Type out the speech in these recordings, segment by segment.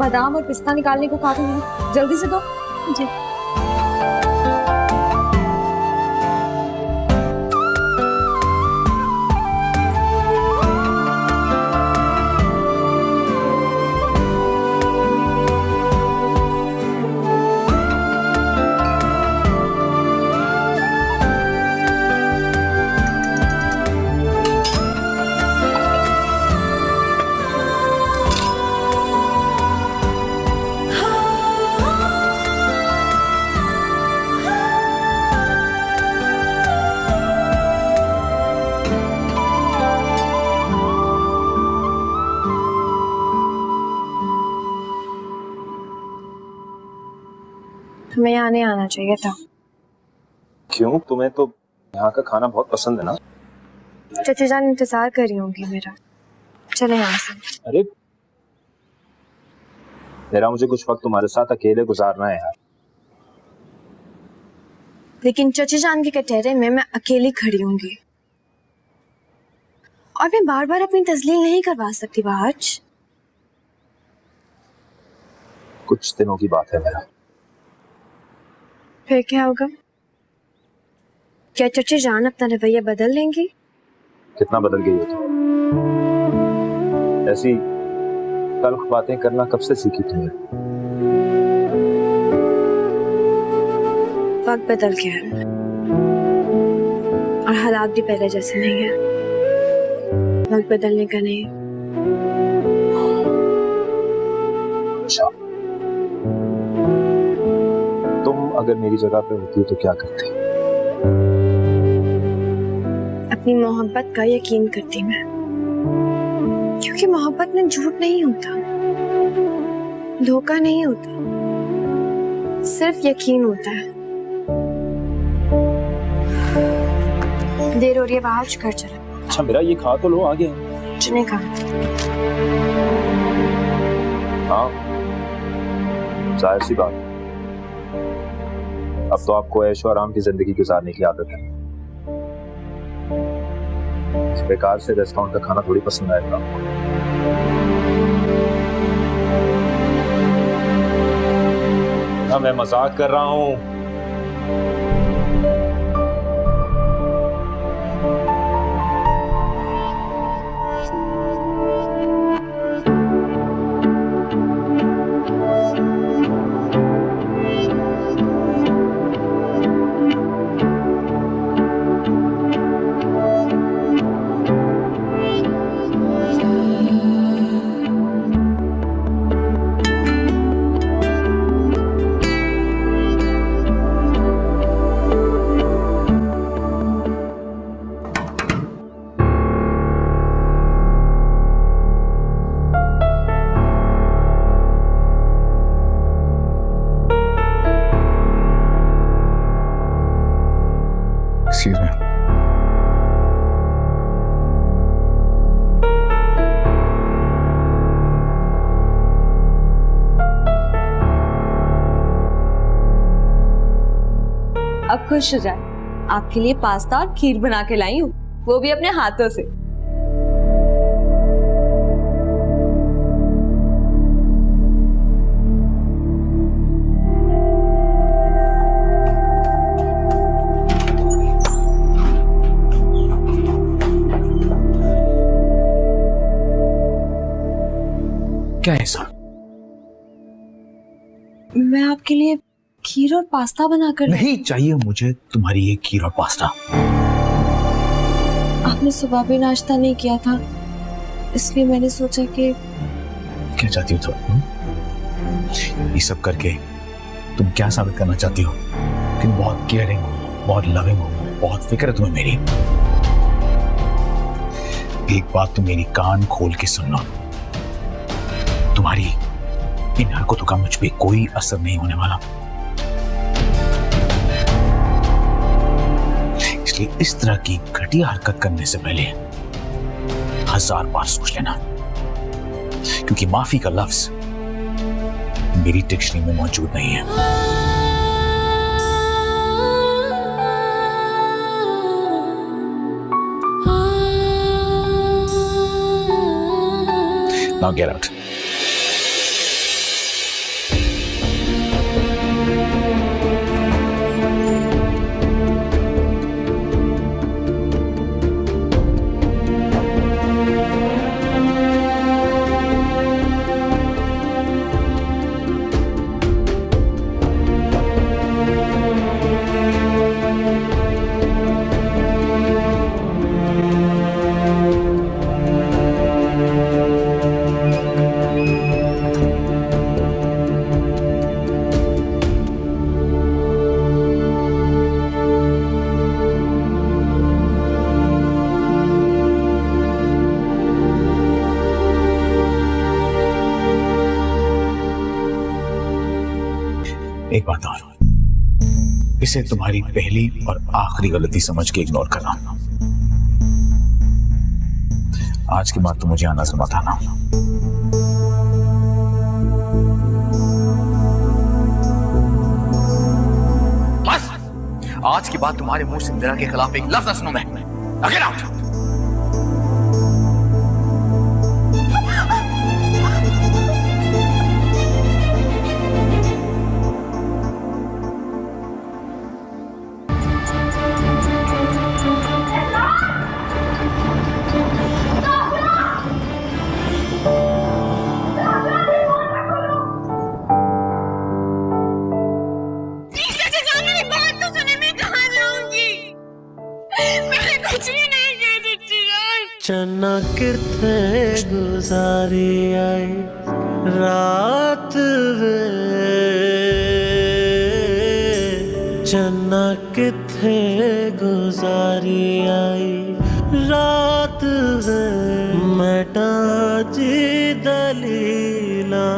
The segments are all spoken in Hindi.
बादाम और पिस्ता निकालने को कहा था मैंने, जल्दी से दो। जी हमें यहाँ नहीं आना चाहिए था। क्यों? तुम्हें तो यहाँ का खाना बहुत पसंद है ना? चाची जान इंतजार कर रही होंगी मेरा, चले यहाँ से। अरे मेरा मुझे कुछ वक्त तुम्हारे साथ अकेले गुजारना है यार। लेकिन चाची जान के कटहरे में मैं अकेली खड़ी होंगी और मैं बार बार अपनी तस्लील नहीं करवा सकती बाज। कुछ दिनों की बात है मेरा। फिर क्या होगा? क्या चाची जान अपना रवैया बदल लेंगी? कितना बदल गई हो तुम? ऐसी तल्ख बातें करना कब से सीखी तुमने? वक्त बदल गया है और हालात भी पहले जैसे नहीं है। वक्त बदलने का नहीं। अच्छा, तुम अगर मेरी जगह पे होती तो क्या करती? अपनी मोहब्बत का यकीन करती मैं, क्योंकि मोहब्बत में झूठ नहीं होता, धोखा नहीं होता, सिर्फ यकीन होता है। देर हो रही है, बाहर घर चलो। अच्छा मेरा ये खा तो लो, आगे नहीं खा। हाँ जाहिर सी बात है, अब तो आपको ऐशो आराम की जिंदगी गुजारने की आदत है। बेकार से रेस्टोरेंट का खाना थोड़ी पसंद आएगा आपको। ना मैं मजाक कर रहा हूँ। Excuse me. अब खुश हो जाए, आपके लिए पास्ता और खीर बना के लाई हूँ, वो भी अपने हाथों से। क्या है सर? मैं आपके लिए खीर और पास्ता बनाकर नहीं चाहिए मुझे तुम्हारी ये खीर और पास्ता। आपने सुबह भी नाश्ता नहीं किया था, इसलिए मैंने सोचा कि क्या चाहती हो तुम? ये सब करके तुम क्या साबित करना चाहती हो? कि बहुत केयरिंग हो, बहुत लविंग हो, बहुत फिक्र है तुम्हें मेरी। एक बात तुम मेरी कान खोल के सुन लो, तुम्हारी इन हरकतों का मुझ पे कोई असर नहीं होने वाला। इसलिए इस तरह की घटिया हरकत करने से पहले 1000 बार सोच लेना, क्योंकि माफी का लफ्ज मेरी डिक्शनरी में मौजूद नहीं है। Now get out. इसे तुम्हारी पहली और आखिरी गलती समझ के इग्नोर करना। आज के बाद तो मुझे आना नजर मत आना। बस आज के बाद तुम्हारे मुंह से इंदिरा के खिलाफ एक लफ्ज न सुनूं मैं। Get out! चन्ना किथे गुजारी आई रात वे, चन्ना किथे गुजारी आई रात वे, मैटा जी दलीला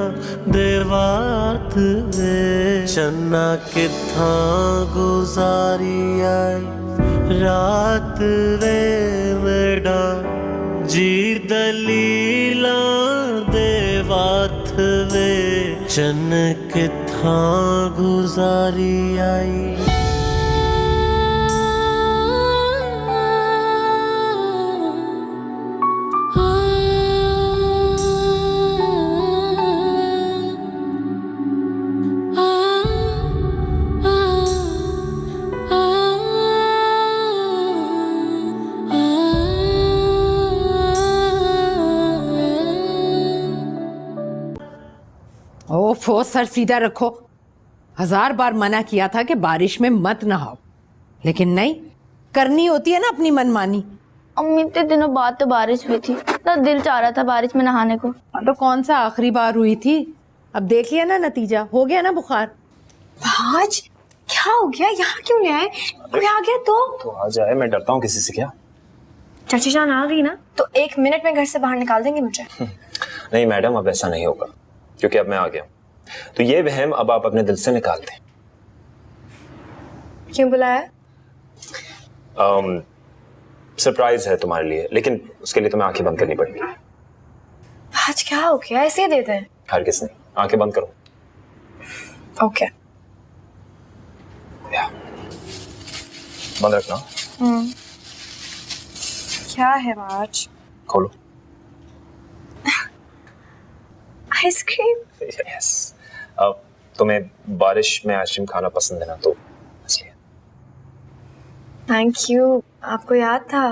देवात वे, चन्ना किथा गुजारी आई रात वे, मेरा जी दलीला देवात वे, चन किथा गुजारी आई। ओफो, सर सीधा रखो। 1000 बार मना किया था कि बारिश में मत नहाओ, लेकिन नहीं, करनी होती है ना अपनी मनमानी। अम्मी इतने दिनों बाद तो बारिश हुई थी, तो दिल चाह रहा था बारिश में नहाने को। तो कौन सा आखिरी बार हुई थी? अब देख लिया ना नतीजा, हो गया ना बुखार। आज क्या हो गया? यहाँ क्यों ले आए? कोई आ गया तो आ जाए, मैं डरता हूँ किसी से। क्या चाची जान आ गई ना तो 1 मिनट में घर से बाहर निकाल देंगे मुझे। नहीं मैडम, अब ऐसा नहीं होगा क्योंकि अब मैं आ गया हूँ। तो ये वहम अब आप अपने दिल से निकाल दें। क्यों बुलाया? सरप्राइज है तुम्हारे लिए, लेकिन उसके लिए तुम्हें आंखें बंद करनी पड़ेगी। आज क्या हो गया? ऐसे ही दे दें। हर किसने आंखें बंद करो। ओके। बंद रखना। क्या है आज? खोलो। आइसक्रीम। यस। अब तुम्हें बारिश में आइसक्रीम खाना पसंद है ना, तो इसलिए। थैंक यू, आपको याद था।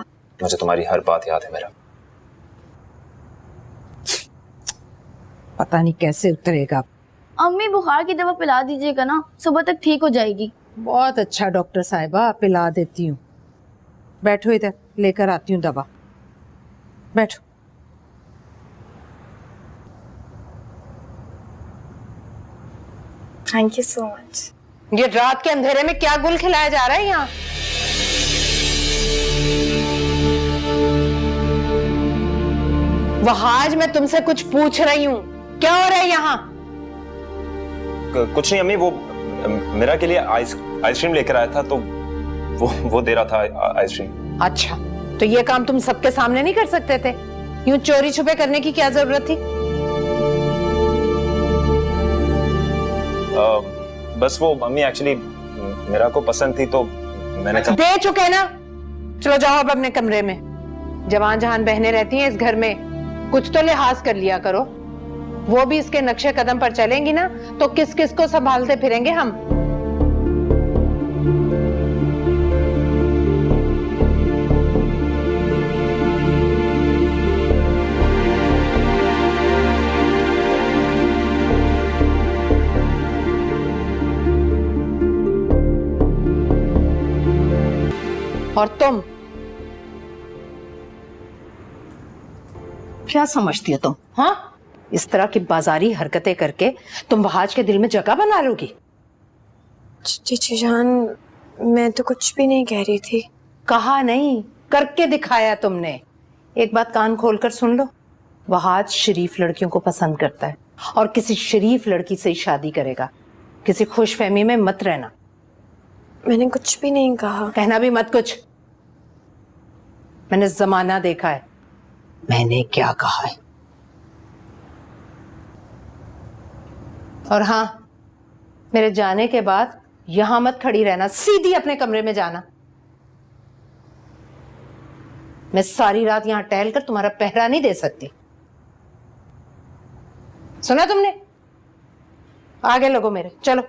मुझे तुम्हारी हर बात याद है मेरा। पता नहीं कैसे उतरेगा। अम्मी बुखार की दवा पिला दीजिएगा ना, सुबह तक ठीक हो जाएगी। बहुत अच्छा डॉक्टर साहिबा, पिला देती हूँ। बैठो इधर, लेकर आती हूँ दवा। बैठो। Thank you so much. ये रात के अंधेरे में क्या गुल खिलाया जा रहा है यहाँ? वहाज, मैं तुमसे कुछ पूछ रही हूँ, क्या हो रहा है यहाँ? कुछ नहीं अम्मी, वो मेरा के लिए आइसक्रीम लेकर आया था, तो वो दे रहा था आइसक्रीम। अच्छा, तो ये काम तुम सबके सामने नहीं कर सकते थे? यूं चोरी छुपे करने की क्या जरूरत थी? बस वो मम्मी एक्चुअली मेरा को पसंद थी, तो मैंने कहा। दे चुके ना, चलो जाओ अब अपने कमरे में। जवान जहान बहनें रहती हैं इस घर में, कुछ तो लिहाज कर लिया करो। वो भी इसके नक्शे कदम पर चलेंगी ना, तो किस किस को संभालते फिरेंगे हम। और तुम क्या समझती हो तुम? हाँ, इस तरह की बाजारी हरकतें करके तुम वहाज के दिल में जगह बना लोगी? चीची जान, मैं तो कुछ भी नहीं कह रही थी। कहा नहीं, करके दिखाया तुमने। एक बात कान खोलकर सुन लो, वहाज शरीफ लड़कियों को पसंद करता है और किसी शरीफ लड़की से ही शादी करेगा। किसी खुशफहमी में मत रहना। मैंने कुछ भी नहीं कहा। कहना भी मत कुछ। मैंने जमाना देखा है, मैंने क्या कहा है। और हाँ, मेरे जाने के बाद यहां मत खड़ी रहना, सीधी अपने कमरे में जाना। मैं सारी रात यहां टहल कर तुम्हारा पहरा नहीं दे सकती। सुना तुमने? आगे लगो मेरे, चलो।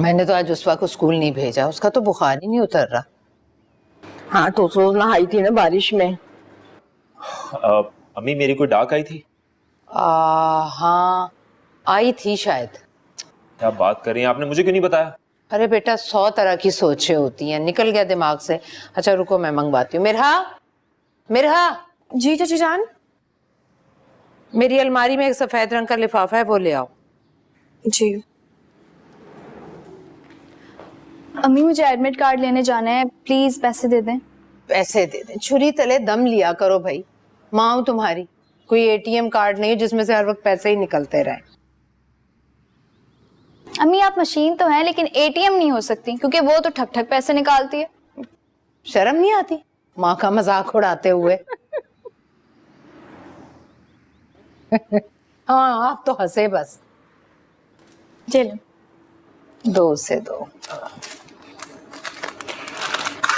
मैंने तो आज उस्वा को स्कूल नहीं भेजा, उसका तो बुखार ही नहीं उतर रहा। हाँ तो नहाई थी ना बारिश में। अम्मी मेरी कोई डाक आई थी? हाँ आई थी शायद। क्या बात कर रही हैं, आपने मुझे क्यों नहीं बताया? अरे बेटा 100 तरह की सोचें होती हैं, निकल गया दिमाग से। अच्छा रुको मैं मंगवाती हूँ। मिरहा, मिरहा। जी चाची जान। मेरी अलमारी में एक सफेद रंग का लिफाफा है, वो ले आओ। जी। अम्मी मुझे एडमिट कार्ड लेने जाना है, प्लीज पैसे दे दें। पैसे दे दें? छुरी तले दम लिया करो भाई, माँ हूं तुम्हारी। कोई एटीएम कार्ड नहीं जिसमें से हर वक्त पैसे ही निकलते रहे। अम्मी आप मशीन तो है लेकिन एटीएम नहीं हो सकती, क्योंकि वो तो ठक ठक पैसे निकालती है। शर्म नहीं आती माँ का मजाक उड़ाते हुए? हाँ आप तो हंसे बस। चलो 2 से 2।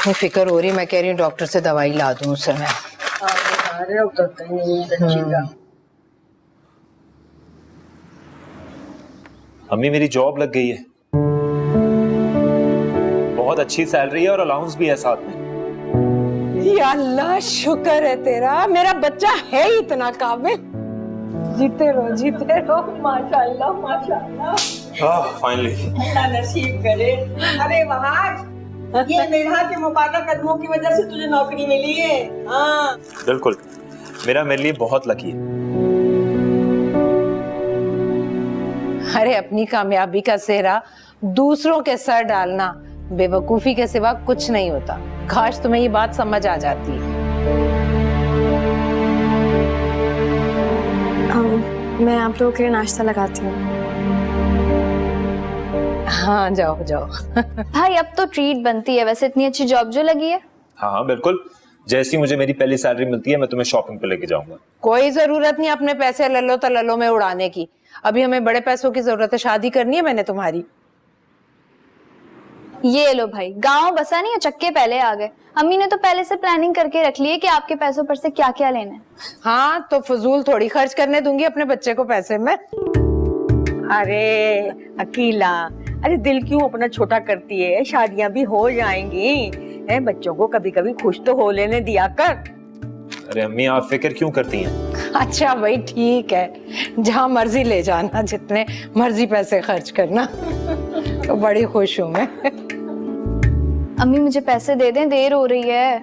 फिक्र हो रही, मैं कह रही हूँ डॉक्टर से दवाई ला दूं उसे मैं। अम्मी मेरी जॉब लग गई है, बहुत अच्छी सैलरी है और अलाउंस भी है साथ में। या अल्लाह शुक्र है तेरा, मेरा बच्चा है ही इतना काबिल। जीते रहो माशाल्लाह माशाल्लाह। फाइनली अल्लाह नसीब करे। अरे वहाज, ये मेरा के मुबारक कदमों की वजह से तुझे नौकरी मिली है। हाँ बिल्कुल, मेरा मेरे लिए बहुत लकी है। अरे अपनी कामयाबी का सेहरा दूसरों के सर डालना बेवकूफी के सिवा कुछ नहीं होता। काश तुम्हें ये बात समझ आ जाती। मैं आप लोगों के लिए नाश्ता लगाती हूँ। हाँ जाओ जाओ। भाई अब तो ट्रीट बनती है, वैसे इतनी अच्छी जॉब जो लगी है। हाँ हाँ बिल्कुल, जैसी मुझे मेरी पहली सैलरी मिलती है मैं तुम्हें शॉपिंग पे लेके जाऊंगा। कोई जरूरत नहीं अपने पैसे लल्लो तलल्लो में उड़ाने की। अभी हमें बड़े पैसों की जरूरत है, शादी करनी है मैंने तुम्हारी। ये लो भाई, गांव बसा नहीं है, चक्के पहले आ गए। अम्मी ने तो पहले से प्लानिंग करके रख ली है कि आपके पैसों पर से क्या क्या लेना है। हाँ तो फजूल थोड़ी खर्च करने दूंगी अपने बच्चे को पैसे में। अरे अकीला, अरे दिल क्यों अपना छोटा करती है, शादियां भी हो जाएंगी। बच्चों को कभी कभी खुश तो हो लेने दिया कर। अरे अम्मी आप फिक्र क्यों करती हैं? अच्छा भाई ठीक है, जहाँ मर्जी ले जाना, जितने मर्जी पैसे खर्च करना। तो बड़ी खुश हूँ मैं। अम्मी मुझे पैसे दे दें, देर हो रही है।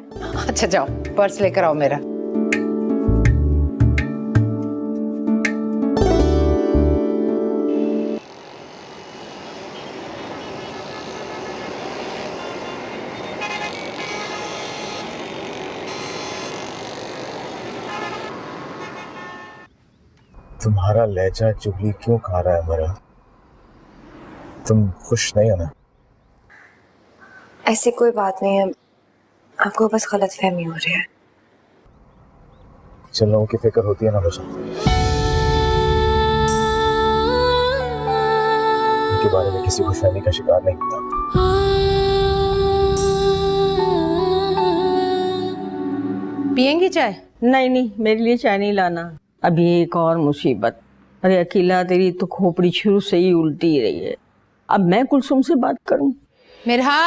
अच्छा जाओ पर्स लेकर आओ मेरा। तुम्हारा लहजा चुगली क्यों खा रहा है मेरा? तुम खुश नहीं हो ना? ऐसी कोई बात नहीं है, आपको बस गलतफहमी हो रही है। जिन लोगों की फिक्र होती है ना मुझे, उनके बारे में किसी खुशफहमी का शिकार नहीं होता। चाय? नहीं नहीं, मेरे लिए चाय नहीं लाना। अभी एक और मुसीबत। अरे अकेला, तेरी तो खोपड़ी शुरू से ही उल्टी रही है। अब मैं कुलसुम से बात करूं? मिरहा,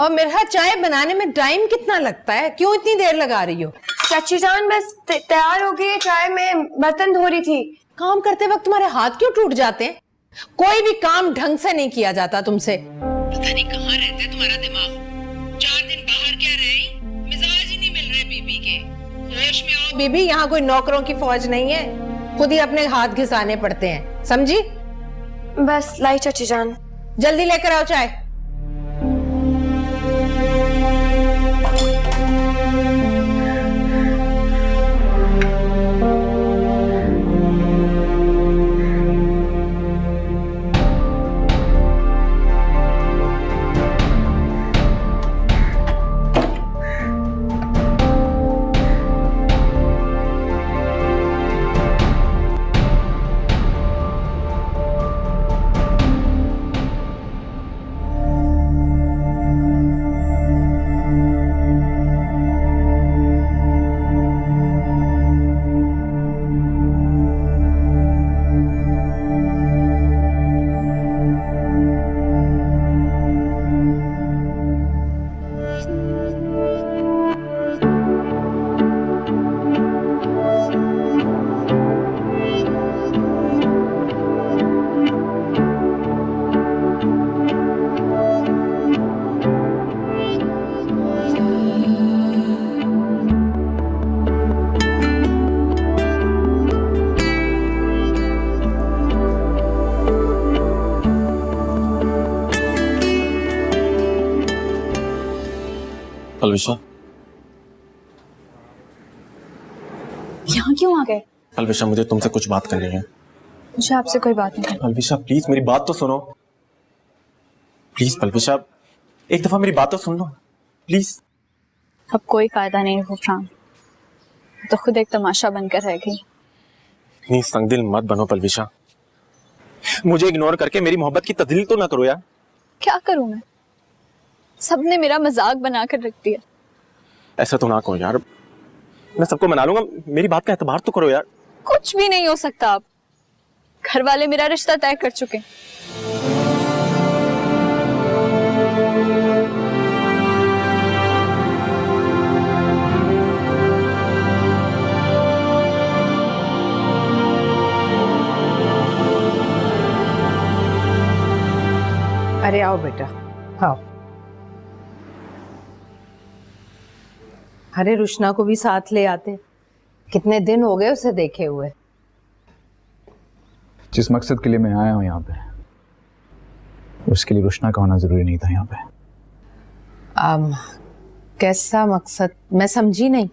और मिरहा चाय बनाने में टाइम कितना लगता है? क्यों इतनी देर लगा रही हो? चाची जान बस तैयार हो गई है चाय, में बर्तन धो रही थी। काम करते वक्त तुम्हारे हाथ क्यों टूट जाते हैं? कोई भी काम ढंग से नहीं किया जाता तुमसे। पता नहीं कहाँ रहते तुम्हारा दिमाग। 4 दिन बाहर क्या रहे, मिजाज ही नहीं मिल रहे बीबी के। होश में आओ बीबी, यहाँ कोई नौकरों की फौज नहीं है, खुद ही अपने हाथ घिसाने पड़ते हैं, समझी? बस लाई चाची जान। जल्दी लेकर आओ चाय। अलविशा, यहाँ क्यों आ गए? अलविशा मुझे तुमसे कुछ बात करनी है। मुझे आपसे कोई बात नहीं करनी। अलविशा प्लीज मेरी बात तो सुनो। प्लीज अलविशा, एक दफा मेरी बात तो सुन लो प्लीज। अब कोई फायदा नहीं गुफरान, तो खुद एक तमाशा बनकर रह गई। इतनी संगदिल मत बनो पलविशा, मुझे इग्नोर करके मेरी मोहब्बत की तजलील तो ना करो यार। क्या करूं मैं? सबने मेरा मजाक बनाकर रख दिया। ऐसा तो ना कहो यार, मैं सबको मना लूंगा, मेरी बात का एतबार तो करो यार। कुछ भी नहीं हो सकता। आप घर वाले मेरा रिश्ता तय कर चुके। अरे आओ बेटा, आओ। अरे रुशना को भी साथ ले आते, कितने दिन हो गए उसे देखे हुए। जिस मकसद के लिए मैं आया हूं यहाँ पे, उसके लिए रुशना का होना जरूरी नहीं था यहाँ पे। कैसा मकसद? मैं समझी नहीं।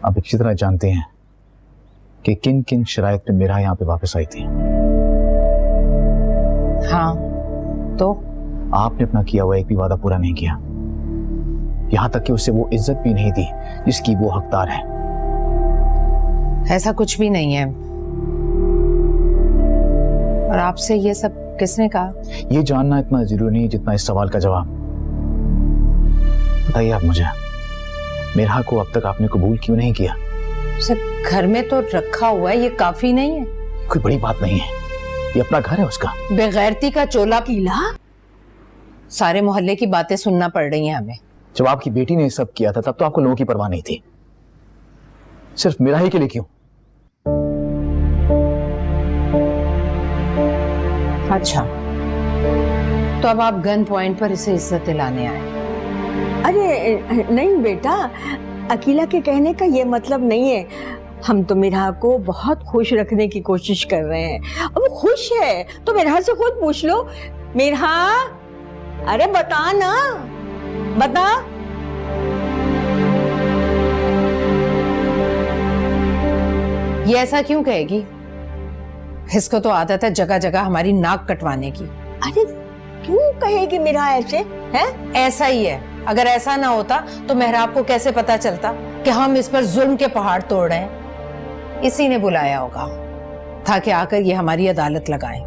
आप अच्छी तरह जानते हैं कि किन किन शराइत पे मेरा यहाँ पे वापस आई थी। हाँ, तो आपने अपना किया हुआ एक भी वादा पूरा नहीं किया, यहाँ तक कि उसे वो इज्जत भी नहीं दी जिसकी वो हकदार है। ऐसा कुछ भी नहीं है। और आपसे ये सब किसने कहा? ये जानना इतना जरूरी नहीं जितना इस सवाल का जवाब। बताइए आप मुझे, मेरा को अब तक आपने कबूल क्यों नहीं किया? उसे घर में तो रखा हुआ है, ये काफी नहीं है? कोई बड़ी बात नहीं है, ये अपना घर है उसका। बेगैरती का चोला पीला। सारे मोहल्ले की बातें सुनना पड़ रही हैं हमें। जब आपकी बेटी ने सब किया था तब तो आपको लोगों की परवाह नहीं थी, सिर्फ मेरा ही के लिए क्यों? अच्छा, तो अब आप गन पॉइंट पर इसे इज्जत दिलाने आए? अरे नहीं बेटा, अकीला के कहने का ये मतलब नहीं है। हम तो मिरहा को बहुत खुश रखने की कोशिश कर रहे हैं। अब वो खुश है तो मिरहा से खुद पूछ लो। मिरहा, अरे बता ना, बता। ये ऐसा क्यों कहेगी? इसको तो आदत है जगह जगह हमारी नाक कटवाने की। अरे क्यों कहेगी मिरहा ऐसे? हैं? ऐसा ही है। अगर ऐसा ना होता तो मेहराब को कैसे पता चलता कि हम इस पर जुल्म के पहाड़ तोड़ रहे हैं? इसी ने बुलाया होगा ताकि आकर ये हमारी अदालत लगाएं।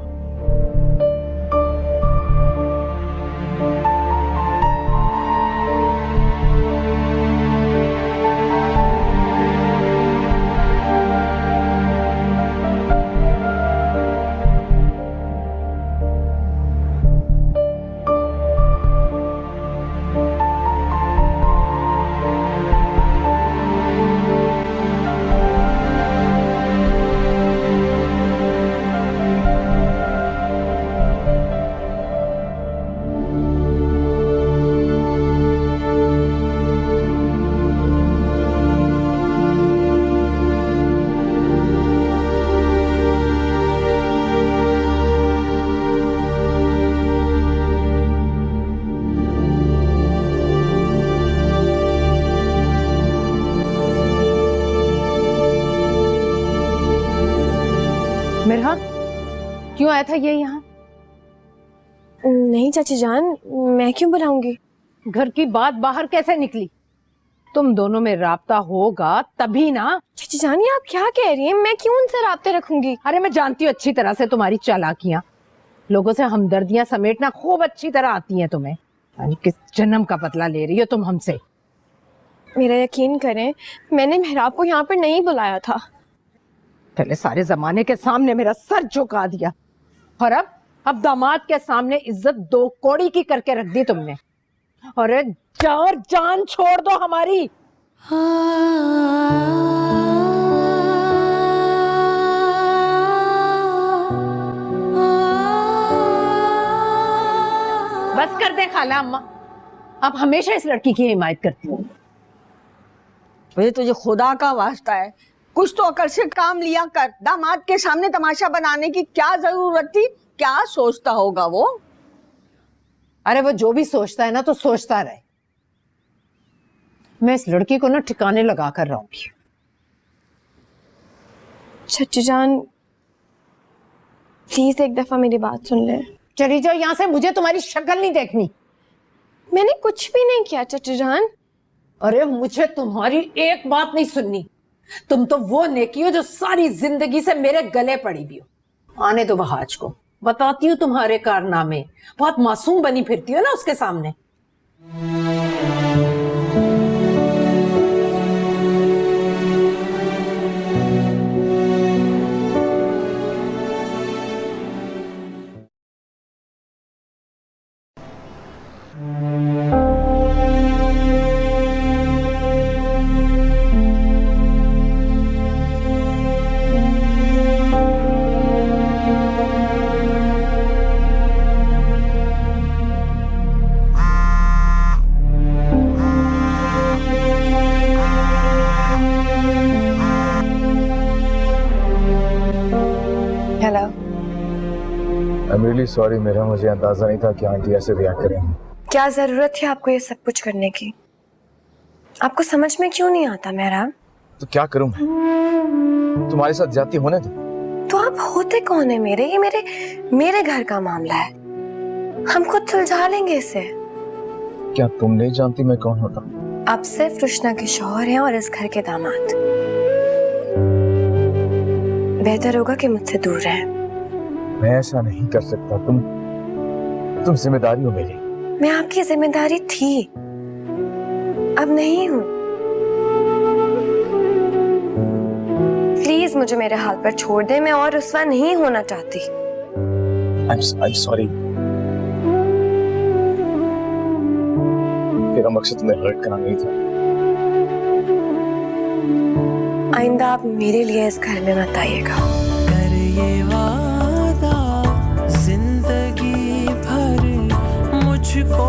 बुलाया था ये यहाँ? नहीं चाची जान, मैं क्यों बुलाऊंगी? घर की बात बाहर कैसे निकली? तुम दोनों में राब्ता होगा तभी ना। चाची जान ये आप क्या कह रही हैं? मैं क्यों उनसे राब्ते रखूंगी? अरे मैं जानती हूँ अच्छी तरह से तुम्हारी चालाकियां, लोगों से हमदर्दियां समेटना खूब अच्छी तरह आती हैं तुम्हें। यानी किस जन्म का बदला ले रही हो तुम हमसे? मेरा यकीन करें, मैंने मेहराब को यहाँ पर नहीं बुलाया था। पहले सारे जमाने के सामने मेरा सर झुका दिया और अब दामाद के सामने इज्जत दो कौड़ी की करके रख दी तुमने। अरे जाओ और जान छोड़ दो हमारी। बस कर दे खाला अम्मा, आप हमेशा इस लड़की की हिमायत करती हूँ। मुझे तुझे खुदा का वास्ता है, कुछ तो अकल से काम लिया कर। दामाद के सामने तमाशा बनाने की क्या जरूरत थी? क्या सोचता होगा वो? अरे वो जो भी सोचता है ना तो सोचता रहे। मैं इस लड़की को ना ठिकाने लगा कर रहूंगी। चाची जान प्लीज एक दफा मेरी बात सुन ले। चली जाओ यहाँ से, मुझे तुम्हारी शक्ल नहीं देखनी। मैंने कुछ भी नहीं किया चाची जान। अरे मुझे तुम्हारी एक बात नहीं सुननी। तुम तो वो नेकी हो जो सारी जिंदगी से मेरे गले पड़ी भी हो। आने दो बहाज को, बताती हूँ तुम्हारे कारनामे। बहुत मासूम बनी फिरती हो ना उसके सामने। Hello. I am really sorry मेरा, मुझे अंदाजा नहीं था कि आंटी ऐसे रिएक्ट करेंगी। क्या जरूरत थी आपको ये सब कुछ करने की? आपको समझ में क्यों नहीं आता मेहराब? तो क्या करूं मैं? तुम्हारे साथ जाती होने दो। तो आप होते कौन है मेरे? ये मेरे घर का मामला है, हम खुद सुलझा लेंगे इसे। क्या तुम नहीं जानती मैं कौन होता हूँ? आप सिर्फ रुशना के शौहर हैं और इस घर के दामाद। बेहतर होगा कि मुझसे दूर रहें। मैं ऐसा नहीं कर सकता। तुम जिम्मेदारी हो मेरी। मैं आपकी जिम्मेदारी थी, अब नहीं हूं। प्लीज मुझे मेरे हाल पर छोड़ दे, मैं और रुस्वा नहीं होना चाहती। I'm sorry। मेरा मकसद तुम्हें हर्ट करना नहीं था। आइंदा आप मेरे लिए इस घर में मत आइएगा। कर ये वादा जिंदगी भर मुझको